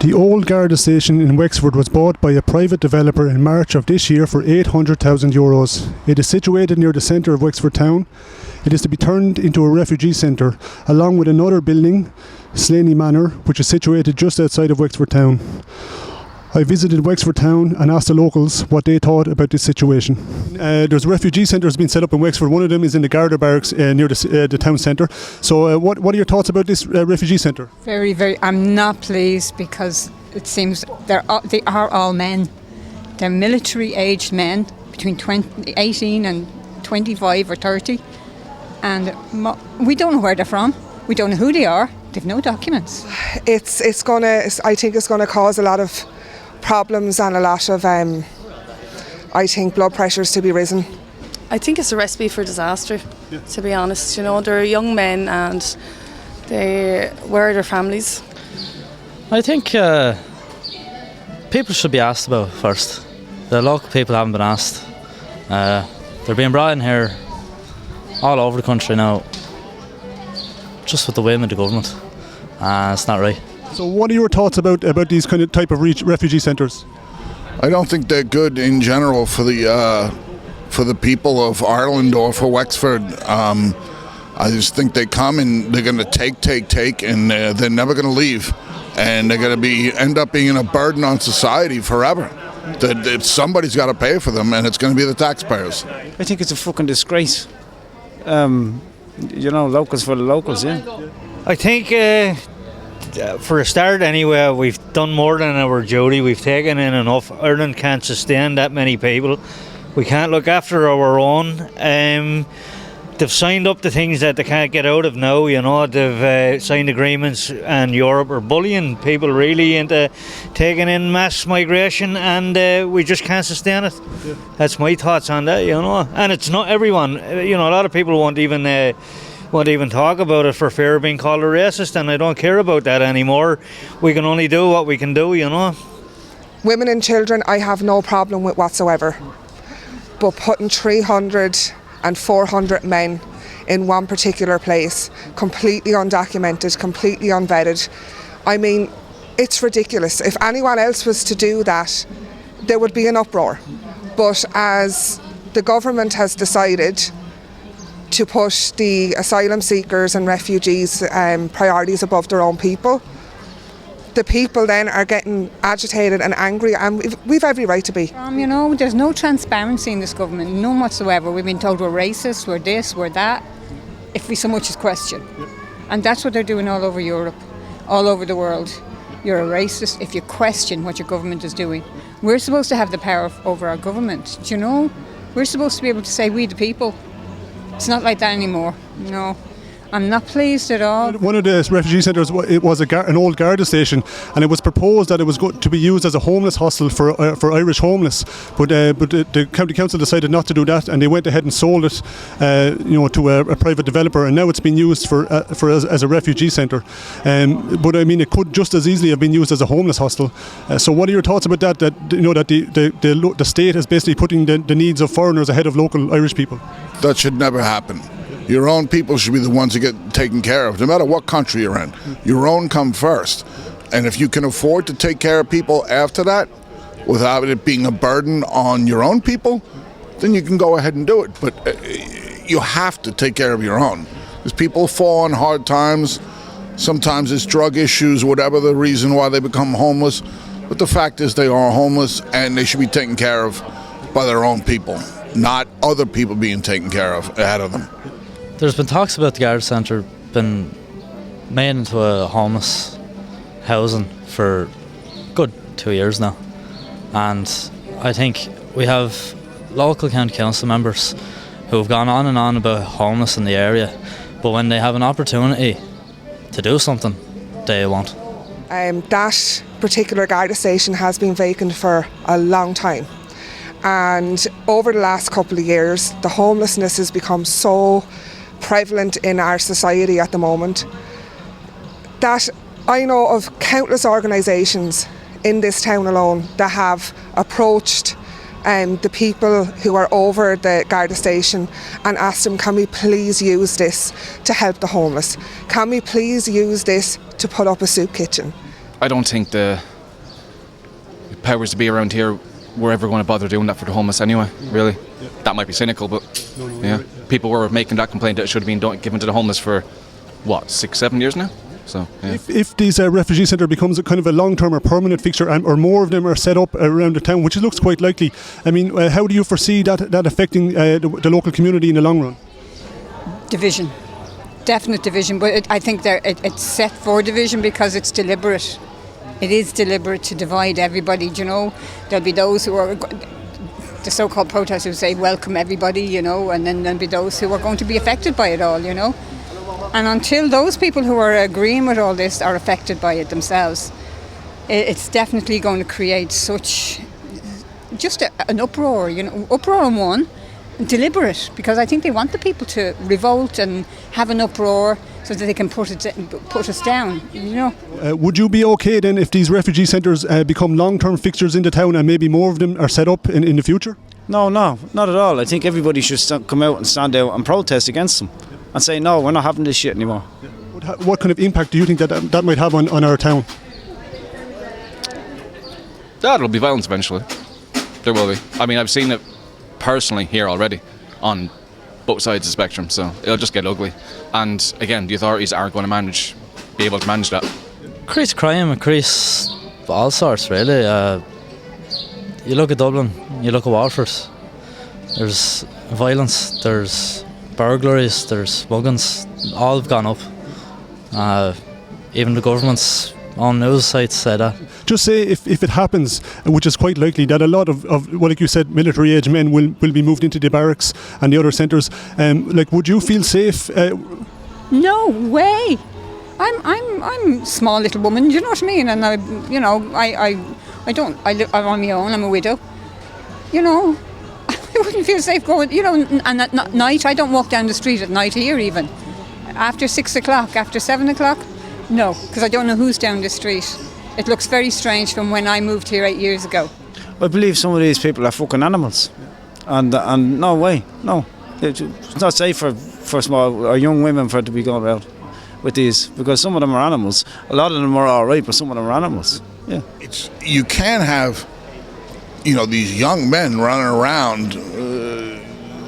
The old Garda station in Wexford was bought by a private developer in March of this year for €800,000. It is situated near the centre of Wexford town. It is to be turned into a refugee centre, along with another building, Slaney Manor, which is situated just outside of Wexford town. I visited Wexford town and asked the locals what they thought about this situation. There's refugee centres being set up in Wexford. One of them is in the Garda barracks near the town centre. So what are your thoughts about this refugee centre? Very, very. I'm not pleased because it seems they are all men. They're military-aged men between 18 and 25 or 30. And we don't know where they're from. We don't know who they are. They've no documents. I think it's gonna cause a lot of problems and a lot of, I think, blood pressures to be risen. I think it's a recipe for disaster, to be honest. You know, they're young men and where are their families? I think people should be asked about it first. The local people haven't been asked. They're being brought in here all over the country now, just with the whim of the government. It's not right. So what are your thoughts about these kind of type of refugee centres? I don't think they're good in general for the people of Ireland or for Wexford. I just think they come and they're going to take, and they're never going to leave, and they're going to end up being a burden on society forever. That somebody's got to pay for them, and it's going to be the taxpayers. I think it's a fucking disgrace. Locals for the locals, yeah. I think for a start anyway, we've done more than our duty. We've taken in enough. Ireland can't sustain that many people. We can't look after our own. They've signed up to things that they can't get out of now, you know. They've signed agreements, and Europe are bullying people really into taking in mass migration, and we just can't sustain it. Yeah. That's my thoughts on that, you know. And it's not everyone. You know, a lot of people won't even talk about it for fear of being called a racist, and I don't care about that anymore. We can only do what we can do, you know. Women and children I have no problem with whatsoever, but putting 300 and 400 men in one particular place, completely undocumented, completely unvetted, I mean, it's ridiculous. If anyone else was to do that, there would be an uproar. But as the government has decided to put the asylum seekers and refugees priorities above their own people, the people then are getting agitated and angry, and we've every right to be. There's no transparency in this government, none whatsoever. We've been told we're racist, we're this, we're that, if we so much as question. Yep. And that's what they're doing all over Europe, all over the world. You're a racist if you question what your government is doing. We're supposed to have the power over our government, do you know? We're supposed to be able to say, we the people. It's not like that anymore, no. I'm not pleased at all. One of the refugee centres, it was an old Garda station, and it was proposed that it was going to be used as a homeless hostel for Irish homeless. But the county council decided not to do that, and they went ahead and sold it, to a private developer, and now it's been used as a refugee centre. But I mean, it could just as easily have been used as a homeless hostel. So, what are your thoughts about that? That the state is basically putting the needs of foreigners ahead of local Irish people. That should never happen. Your own people should be the ones that get taken care of, no matter what country you're in. Your own come first. And if you can afford to take care of people after that, without it being a burden on your own people, then you can go ahead and do it. But you have to take care of your own. Because people fall on hard times. Sometimes it's drug issues, whatever the reason why they become homeless. But the fact is they are homeless, and they should be taken care of by their own people, not other people being taken care of ahead of them. There's been talks about the Garda Centre being made into a homeless housing for a good 2 years now. And I think we have local county council members who have gone on and on about homeless in the area, but when they have an opportunity to do something, they won't. That particular Garda station has been vacant for a long time. And over the last couple of years, the homelessness has become so prevalent in our society at the moment that I know of countless organisations in this town alone that have approached the people who are over the Garda station and asked them, can we please use this to help the homeless? Can we please use this to put up a soup kitchen? I don't think the powers to be around here were ever going to bother doing that for the homeless anyway, really. That might be cynical, but yeah. People were making that complaint that it should have been given to the homeless for, 6-7 years now? So, yeah. If this refugee centre becomes a kind of a long-term or permanent fixture, or more of them are set up around the town, which looks quite likely, I mean, how do you foresee that affecting the local community in the long run? Division. Definite division, but I think it's set for division because it's deliberate. It is deliberate to divide everybody, you know. There'll be those who are, the so-called protesters who say welcome everybody, you know, and then there'll be those who are going to be affected by it all, you know. And until those people who are agreeing with all this are affected by it themselves, it's definitely going to create such, just an uproar, you know, uproar on one, deliberate, because I think they want the people to revolt and have an uproar so that they can put us down, you know. Would you be okay then if these refugee centres become long-term fixtures in the town and maybe more of them are set up in the future? No, not at all. I think everybody should come out and stand out and protest against them and say, no, we're not having this shit anymore. What kind of impact do you think that might have on our town? That'll be violence eventually. There will be. I mean, I've seen it personally here already on both sides of the spectrum, so it'll just get ugly. And again, the authorities aren't going to be able to manage that. Increase crime, increase all sorts really. You look at Dublin, you look at Waterford, there's violence, there's burglaries, there's muggings, all have gone up. Even the government's on news sites say that. Just say if it happens, which is quite likely, that a lot of well, like you said, military age men will be moved into the barracks and the other centres. Would you feel safe? No way. I'm a small little woman. Do you know what I mean? And I'm on my own. I'm a widow. You know, I wouldn't feel safe going. You know, and at night I don't walk down the street at night here even. After 6 o'clock, after 7 o'clock, no, because I don't know who's down the street. It looks very strange from when I moved here 8 years ago. I believe some of these people are fucking animals, and no way, no, it's not safe for small or young women for it to be going out with these, because some of them are animals. A lot of them are all right, but some of them are animals. Yeah, you can't have, these young men running around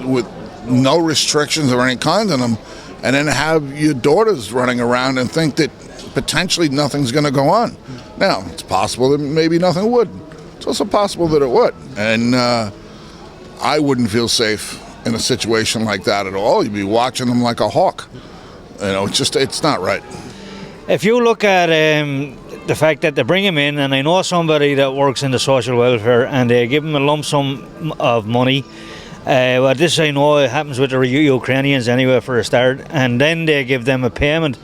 with no restrictions or any kind on them, and then have your daughters running around and think that potentially nothing's going to go on. Now, it's possible that maybe nothing would. It's also possible that it would. And I wouldn't feel safe in a situation like that at all. You'd be watching them like a hawk. It's not right. If you look at the fact that they bring him in, and I know somebody that works in the social welfare, and they give him a lump sum of money. This I know it happens with the Ukrainians anyway for a start, and then they give them a payment.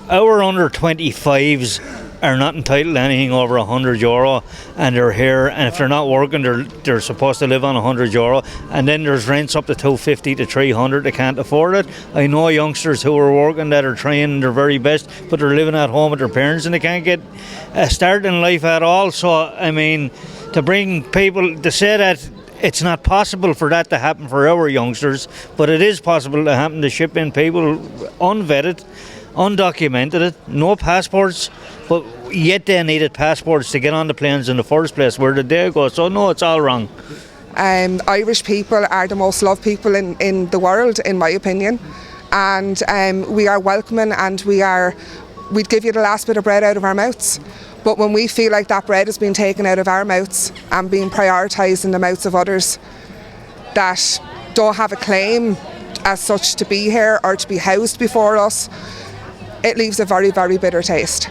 Our under 25s are not entitled to anything over €100, and they're here, and if they're not working, they're supposed to live on €100, and then there's rents up to $250 to $300. They can't afford it. I know youngsters who are working that are trying their very best, but they're living at home with their parents and they can't get a start in life at all. So I mean, to bring people to say that it's not possible for that to happen for our youngsters, but it is possible to happen to ship in people unvetted, undocumented, no passports, but yet they needed passports to get on the planes in the first place. Where did they go? So no, it's all wrong. Irish people are the most loved people in the world, in my opinion, and we are welcoming, and we'd give you the last bit of bread out of our mouths. But when we feel like that bread is being taken out of our mouths and being prioritised in the mouths of others that don't have a claim as such to be here or to be housed before us, it leaves a very, very bitter taste.